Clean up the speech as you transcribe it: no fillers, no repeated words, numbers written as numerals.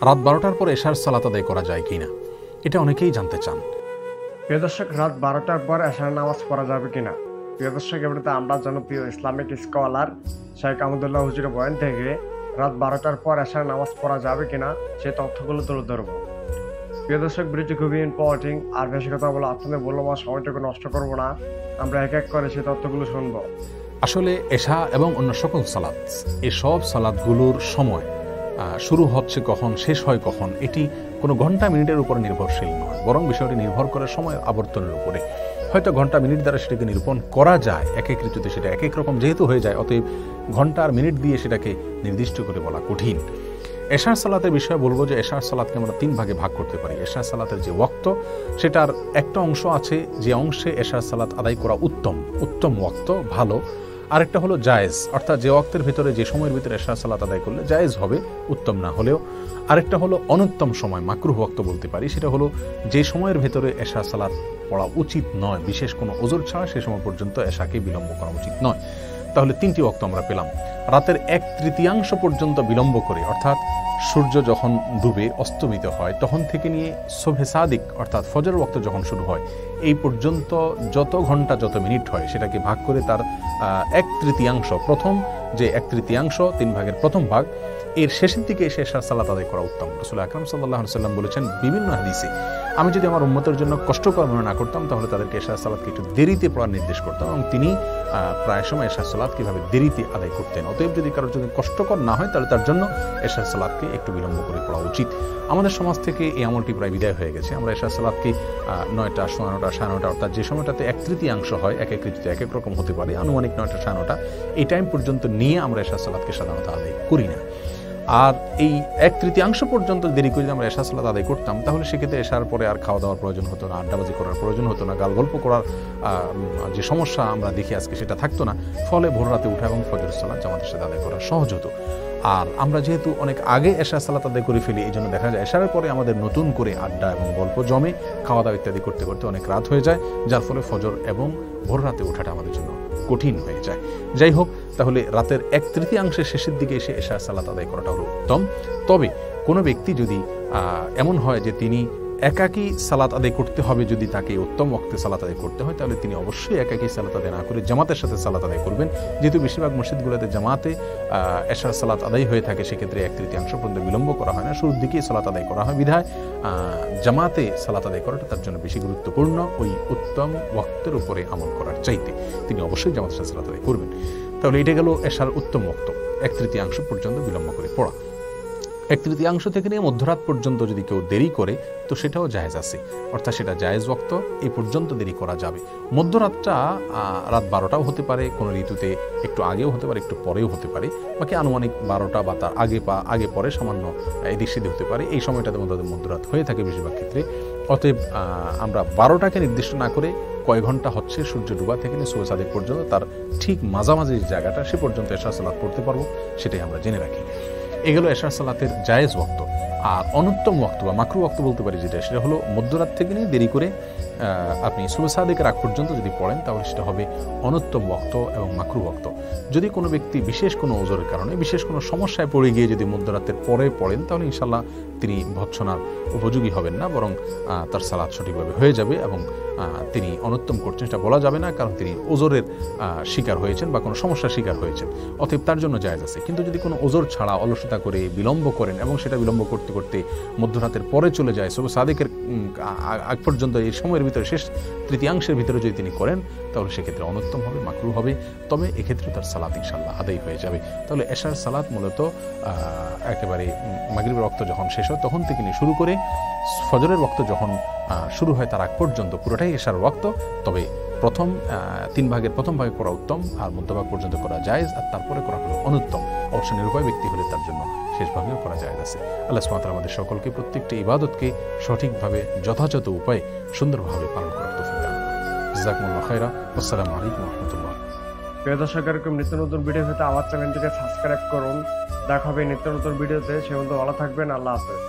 রাত 12টার পর এশার সালাত আদায় করা যায় কিনা, এটা অনেকেই জানতে চান। প্রিয় দর্শক, রাত 12টার পর এশার নামাজ পড়া যাবে কিনা? প্রিয় দর্শক, এবারে আমরা জনপ্রিয় ইসলামিক স্কলার শেখ আহমদুল্লাহ হুজুরের বয়ান থেকে রাত 12টার পর এশার নামাজ পড়া যাবে কিনা সেই তথ্যগুলো তুলে ধরবো। প্রিয় দর্শক, ভিডিওটি খুবই ইম্পর্টেন্ট, আর বেশি কথা বলে আপনাদের মূল্যবান সময়টুকু নষ্ট করবো না। আমরা এক এক করে সেই তথ্যগুলো শুনবো। আসলে এশা এবং অন্য সকল সালাত, এসব সালাতগুলোর সময় শুরু হচ্ছে কখন, শেষ হয় কখন, এটি কোনো ঘন্টা মিনিটের উপর নির্ভরশীল নয়, বরং বিষয়টি নির্ভর করে সময় আবর্তনের উপরে। হয়তো ঘন্টা মিনিট দ্বারা সেটাকে নিরূপণ করা যায়, এক এক ঋতুতে সেটা এক এক রকম যেহেতু হয়ে যায়, অতএব ঘন্টা আর মিনিট দিয়ে সেটাকে নির্দিষ্ট করে বলা কঠিন। এশার সালাতের বিষয়ে বলবো যে এশার সালাতকে আমরা 3 ভাগে ভাগ করতে পারি। এশার সালাতের যে ওয়াক্ত, সেটার একটা অংশ আছে যে অংশে এশার সালাত আদায় করা উত্তম ওয়াক্ত, ভালো। আরেকটা হলো জায়েজ, অর্থাৎ যে ওয়াক্তের ভিতরে, যে সময়ের ভিতরে এশার সালাত আদায় করলে জায়েজ হবে, উত্তম না হলেও। আরেকটা হলো অনুত্তম সময়, মাকরুহ ওয়াক্ত বলতে পারি, সেটা হলো যে সময়ের ভেতরে এশার সালাত পড়া উচিত নয়, বিশেষ কোনো ওজর ছাড়া সে সময় পর্যন্ত এশাকে বিলম্ব করা উচিত নয়। তাহলে 3টি ওয়াক্ত আমরা পেলাম। রাতের 1/3 পর্যন্ত বিলম্ব করে, অর্থাৎ সূর্য যখন ডুবে অস্তমিত হয় তখন থেকে নিয়ে শোভে সাদিক অর্থাৎ ফজর ওয়াক্ত যখন শুরু হয় এই পর্যন্ত যত ঘন্টা যত মিনিট হয় সেটাকে ভাগ করে তার 1/3, প্রথম যে 1/3, 3 ভাগের প্রথম ভাগ, এর শেষের দিকে এসে এশার সালাত আদায় করা উত্তম। রাসূল আকরাম সাল্লাল্লাহু আলাইহি ওয়াসাল্লাম বলেছেন বিভিন্ন হাদিসে, আমি যদি আমার উম্মতের জন্য কষ্টকর মনে না করতাম তাহলে তাদেরকে এশার সালাতকে একটু দেরিতে পড়ার নির্দেশ করতাম, এবং তিনি প্রায় সময় এশার সালাত কিভাবে দেরিতে আদায় করতেন। অতএব যদি কারোর যদি কষ্টকর না হয় তাহলে তার জন্য এশার সালাতকে একটু বিলম্ব করে পড়া উচিত। আমাদের সমাজ থেকে এই আমলটি প্রায় বিদায় হয়ে গেছে। আমরা এশার সালাতকে 9টা, 9:15, 9:30 অর্থাৎ যে সময়টাতে 1/3 হয়, এক এক ঋতুতে এক এক রকম হতে পারে, আনুমানিক 9টা, 9:30 এই টাইম পর্যন্ত নিয়ে আমরা এশার সালাতকে সাধারণত আদায় করি না। আর এই 1/3 পর্যন্ত দেরি করে যদি আমরা এশার সালাত আদায় করতাম তাহলে সেক্ষেত্রে এশার পরে আর খাওয়া দাওয়ার প্রয়োজন হতো না, আড্ডাবাজি করার প্রয়োজন হতো না, গাল গল্প করার যে সমস্যা আমরা দেখি আজকে সেটা থাকতো না। ফলে ভোর রাতে উঠা এবং ফজর সালাত জামাতের সাথে আদায় করা সহজ হতো। আর আমরা যেহেতু অনেক আগে এশার সালাত আদায় করে ফেলি, এই জন্য দেখা যায় এশারের পরে আমাদের নতুন করে আড্ডা এবং গল্প জমে, খাওয়া দাওয়া ইত্যাদি করতে করতে অনেক রাত হয়ে যায়, যার ফলে ফজর এবং ভোর রাতে ওঠাটা আমাদের জন্য কঠিন হয়ে যায়। যাই হোক, তাহলে রাতের 1/3 শেষের দিকে এসে এশার সালাত আদায় করাটা হলো উত্তম। তবে কোনো ব্যক্তি যদি এমন হয় যে তিনি একাকী সালাত আদায় করতে হবে, যদি তাকে উত্তম ওয়াক্তে সালাত আদায় করতে হয় তাহলে তিনি অবশ্যই একাকী সালাত আদায় না করে জামাতের সাথে সালাত আদায় করবেন। যেহেতু বেশিরভাগ মসজিদগুলোতে জামাতে এশার সালাত আদায় হয়ে থাকে, সেক্ষেত্রে 1/3 পর্যন্ত বিলম্ব করা হয় না, শুরুর দিকেই সালাত আদায় করা হয়, বিধায় জামাতে সালাত আদায় করাটা তার জন্য বেশি গুরুত্বপূর্ণ। ওই উত্তম ওয়াক্তের উপরে আমল করার চাইতে তিনি অবশ্যই জামাতের সাথে সালাত আদায় করবেন। তাহলে এটা গেল এশার উত্তম ওয়াক্ত, 1/3 পর্যন্ত বিলম্ব করে পড়া। 1/3 থেকে নিয়ে মধ্যরাত পর্যন্ত যদি কেউ দেরি করে তো সেটাও জায়েজ আছে, অর্থাৎ সেটা জায়েজ ওয়াক্ত, এই পর্যন্ত দেরি করা যাবে। মধ্যরাতটা রাত 12টাও হতে পারে, কোনো ঋতুতে একটু আগেও হতে পারে, একটু পরেও হতে পারে, বাকি আনুমানিক 12টা বা তার আগে পরে সামান্য এদিক সেদিক হতে পারে। এই সময়টাতে মধ্যরাত হয়ে থাকে বেশিরভাগ ক্ষেত্রে। অতএব আমরা 12টাকে নির্দিষ্ট না করে কয় ঘন্টা হচ্ছে সূর্য ডুবা থেকে নিয়ে সূর্য সাদেক পর্যন্ত তার ঠিক মাঝামাঝি জায়গাটা, সে পর্যন্ত এশার সালাত পড়তে পারবো, সেটাই আমরা জেনে রাখি। এগুলো এশার সালাতের জায়েজ ওয়াক্ত। আর অনুত্তম ওয়াক্ত বা মাকরু ওয়াক্ত বলতে পারি যেটা, সেটা হলো মধ্যরাত থেকে নিয়ে দেরি করে আপনি সূর্য সাদেকের আগ পর্যন্ত যদি পড়েন তাহলে সেটা হবে অনুত্তম ওয়াক্ত এবং মাকরু ওয়াক্ত। যদি কোনো ব্যক্তি বিশেষ কোনো ওজরের কারণে, বিশেষ কোনো সমস্যায় পড়ে গিয়ে যদি মধ্যরাতের পরে পড়েন তাহলে ইনশাল্লাহ তিনি ভৎসনার উপযোগী হবেন না, বরং তার সালাত সঠিকভাবে হয়ে যাবে এবং তিনি অনুত্তম করছেন সেটা বলা যাবে না, কারণ তিনি ওজরের শিকার হয়েছেন বা কোনো সমস্যার শিকার হয়েছেন, অতএব তার জন্য জায়েজ আছে। কিন্তু যদি কোনো ওজর ছাড়া অলসতা করে বিলম্ব করেন এবং সেটা বিলম্ব করতে করতে মধ্যরাতের পরে চলে যায়, সূর্য সাদেকের আগ পর্যন্ত এই সময়ের ভিতরে, শেষ 1/3 ভিতরে যদি তিনি করেন তাহলে সেক্ষেত্রে অনুত্তম হবে, মাকরু হবে। তবে এক্ষেত্রে তার সালাত ইনশাল্লাহ আদায় হয়ে যাবে। তাহলে এশার সালাত মূলত একেবারে মাগরিবের ওয়াক্ত যখন শেষ হয় তখন থেকে নিয়ে শুরু করে ফজরের ওয়াক্ত যখন শুরু হয় তার আগ পর্যন্ত পুরোটাই এশার ওয়াক্ত। তবে প্রথম 3 ভাগের প্রথম ভাগে করা উত্তম, আর মধ্যভাগ পর্যন্ত করা জায়েজ, আর তারপরে করা হলো অনুত্তম। অবশ্য নিরুপায় ব্যক্তি হলে তার জন্য শেষ ভাগেও করা জায়েজ আছে। আল্লাহ সুবহানাহু ওয়া তাআলা আমাদের সকলকে প্রত্যেকটি ইবাদতকে সঠিকভাবে যথাযথ উপায়ে সুন্দরভাবে পালন করার তৌফিক দান করুন। জাযাকুমুল্লাহু খাইরা। আসসালামু আলাইকুম ওয়া রাহমাতুল্লাহ। প্রিয় দর্শক, এরকম নিত্য নতুন ভিডিও পেতে আমার চ্যানেলটিকে সাবস্ক্রাইব করুন। দেখা হবে নিত্য নতুন ভিডিওতে, সে পর্যন্ত ভালো থাকবেন। আল্লাহ হাফেজ।